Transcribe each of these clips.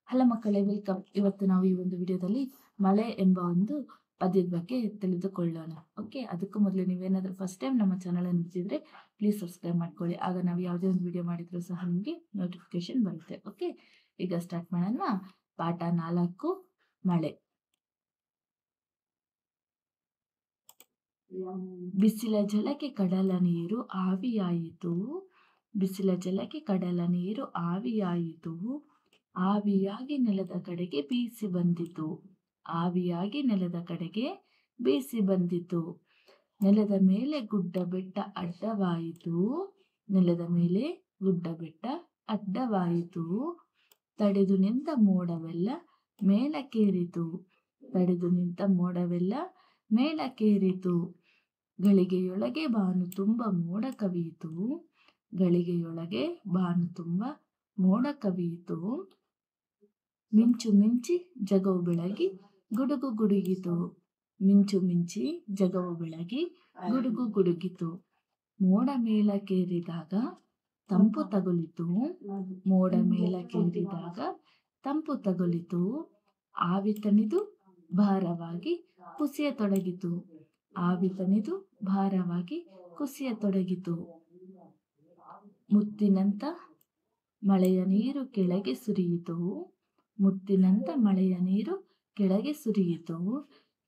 Hello ಮಕ್ಕಳೇ, welcome. ಇವತ್ತು ನಾವು ಈ ಒಂದು ವಿಡಿಯೋದಲ್ಲಿ ಮಳೆ ಎಂಬ ಒಂದು ಪದ್ಯದ ಬಗ್ಗೆ ತಿಳಿದುಕೊಳ್ಳೋಣ. ಓಕೆ, ಅದಕ್ಕೂ ಮೊದಲು ನೀವೇನಾದರೂ ಫಸ್ಟ್ ಟೈಮ್ ನಮ್ಮ ಚಾನಲ್ ನೋಡ್ತಿದ್ರೆ ಪ್ಲೀಸ್ ಸಬ್ಸ್ಕ್ರೈಬ್ ಮಾಡ್ಕೊಳ್ಳಿ. ಆಗ ನಾವು ಯಾವುದೇ ಒಂದು ವಿಡಿಯೋ ಮಾಡಿದ್ರು ಸಹ ನಿಮಗೆ ನೋಟಿಫಿಕೇಶನ್ ಬರುತ್ತೆ. ಓಕೆ, ಈಗ ಸ್ಟಾರ್ಟ್ ಮಾಡೋಣ. ಪಾಠ 4, ಮಳೆ. ಬಿಸಿಲ ಜಲಕ್ಕೆ ಕಡಲ ನೀರು ಆವಿಯಾಯಿತು. ಬಿಸಿಲ ಜಲಕ್ಕೆ ಕಡಲ ನೀರು ಆವಿಯಾಯಿತು. ಆವಿಯಾಗಿ ನೆಲದ ಕಡೆಗೆ ಬೀಸಿ ಬಂದಿತು. ಆವಿಯಾಗಿ ನೆಲದ ಕಡೆಗೆ ಬೀಸಿ ಬಂದಿತು. ನೆಲದ ಮೇಲೆ ಗುಡ್ಡ ಬೆಟ್ಟ ಅಡ್ಡವಾಯಿತು. ನೆಲದ ಮೇಲೆ ಗುಡ್ಡ ಬೆಟ್ಟ ಅಡ್ಡವಾಯಿತು. ತಡೆದು ನಿಂತ ಮೋಡವೆಲ್ಲ ಮೇಲಕ್ಕೇರಿತು. ತಡೆದು ನಿಂತ ಮೋಡವೆಲ್ಲ ಮೇಲಕ್ಕೇರಿತು. ಗಳಿಗೆಯೊಳಗೆ ಬಾನು ತುಂಬ ಮೋಡ ಕವಿಯಿತು. ಗಳಿಗೆಯೊಳಗೆ ಬಾನು ತುಂಬ ಮೋಡ ಕವಿಯಿತು. ಮಿಂಚು ಮಿಂಚಿ ಜಗವು ಬೆಳಗಿ ಗುಡುಗು ಗುಡುಗಿತು. ಮಿಂಚು ಮಿಂಚಿ ಜಗವು ಬೆಳಗಿ ಗುಡುಗು ಗುಡುಗಿತು. ಮೋಡ ಮೇಲಕ್ಕೇರಿದಾಗ ತಂಪು ತಗುಲಿತು. ಮೋಡ ಮೇಲಕ್ಕೇರಿದಾಗ ತಂಪು ತಗುಲಿತು. ಆವಿ ತಣಿದು ಭಾರವಾಗಿ ಕುಸಿಯತೊಡಗಿತು. ಆವಿ ತಣಿದು ಭಾರವಾಗಿ ಕುಸಿಯತೊಡಗಿತು. ಮುತ್ತಿನಂತ ಮಳೆಯ ನೀರು ಕೆಳಗೆ ಸುರಿಯಿತು. ಮುತ್ತಿನಂತ ಮಳೆಯ ನೀರು ಕೆಳಗೆ ಸುರಿಯಿತು.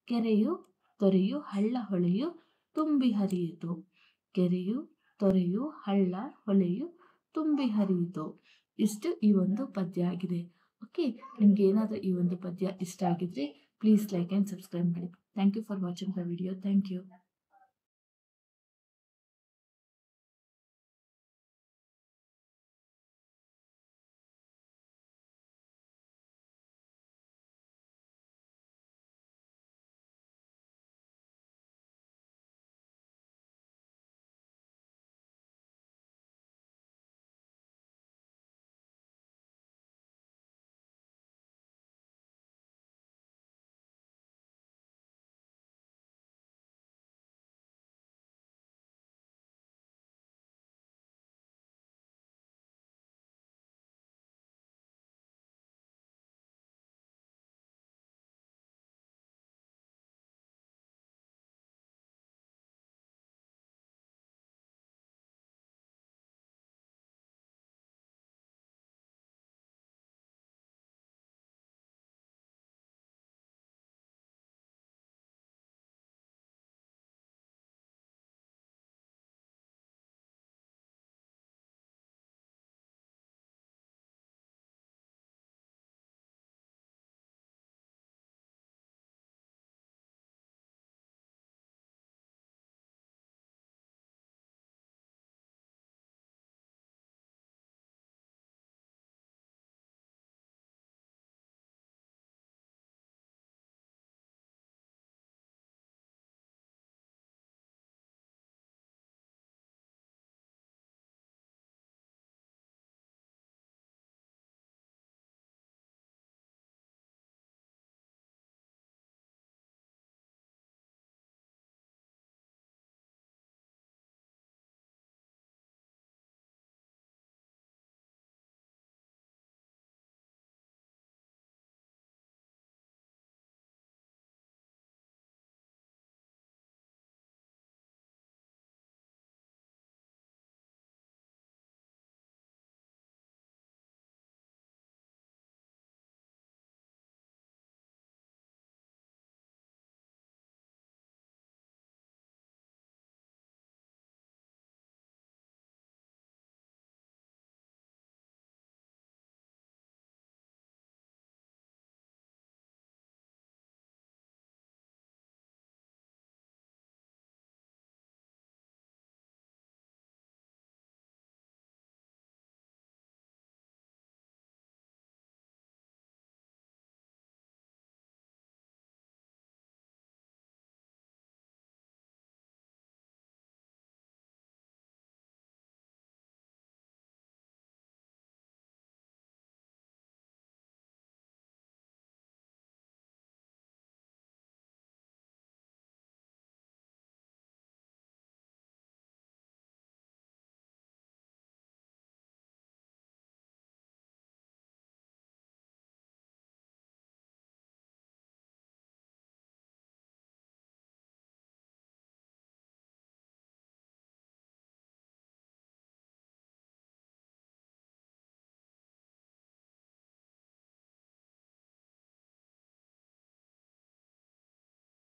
ಕೆರೆಯು ತೊರೆಯು ಹಳ್ಳ ಹೊಳೆಯು ತುಂಬಿ ಹರಿಯಿತು. ಕೆರೆಯು ತೊರೆಯು ಹಳ್ಳ ಹೊಳೆಯು ತುಂಬಿ ಹರಿಯಿತು. ಇಷ್ಟು ಈ ಒಂದು ಪದ್ಯ ಆಗಿದೆ. ಓಕೆ, ನಿಮ್ಗೆ ಏನಾದರೂ ಈ ಒಂದು ಪದ್ಯ ಇಷ್ಟ ಆಗಿದ್ರೆ ಪ್ಲೀಸ್ ಲೈಕ್ ಆ್ಯಂಡ್ ಸಬ್ಸ್ಕ್ರೈಬ್ ಮಾಡಿ. Thank you for watching the video. Thank you.